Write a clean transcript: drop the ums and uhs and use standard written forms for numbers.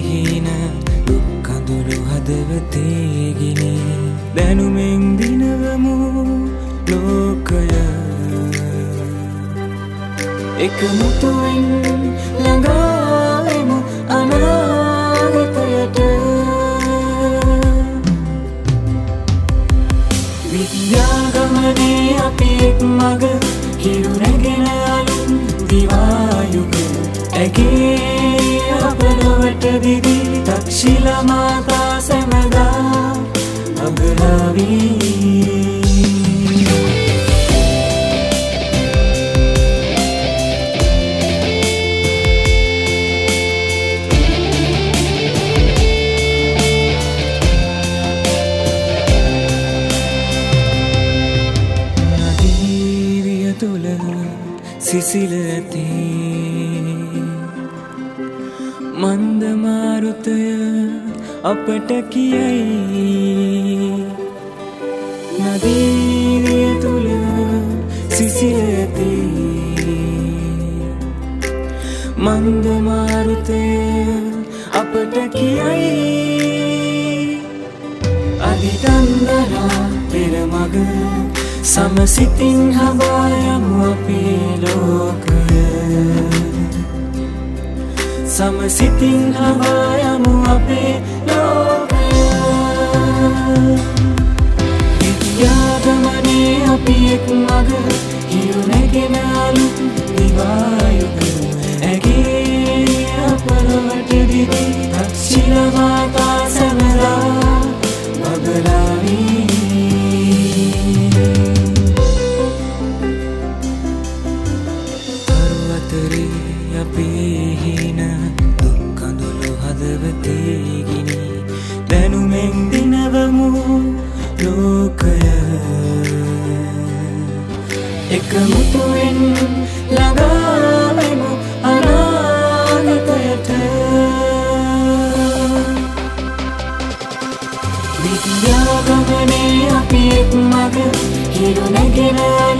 හීන දුක් කඳුළු හදවතේ ගිනි දැනුමෙන් දිනවමු ලෝකය එකමුතුවෙන් ළඟාවෙමු අනාගතයට විද්‍යාගමනේ අපි එක් මග හිරු නැගෙන අලුත් දිවායුග ඇගේ අපලොවට දිවි තක්ෂිලා මාතා සැමදා අගලාවී තුල සිසිල ඇති මන්ද මාරුතය අපට කියයි නදීරිය තුල සිසිල ඇති මන්ද මාරුතය අපට කියයි අදිටන්දරා පෙරමග සමසිතින් හබායමු අපේ ලෝකය සමසිතින් හබායමු අපේ ලෝකය විද්‍යාගමනේ අපි එක් මග හිරු නැගෙන අලුත් දිවායුග ඇගේ අපලොවට දිවි තක්ෂිලා මාතා සැමදා බබලාවී අපේ හීන දුක් කඳුළු හදවතේ ගිනි දැනුමෙන් දිනවමු ලෝකය එකමුතුවෙන් ළඟාවෙමු අනාගතයට විද්‍යාගමනේ අපි එක් මග හිරු නැගෙන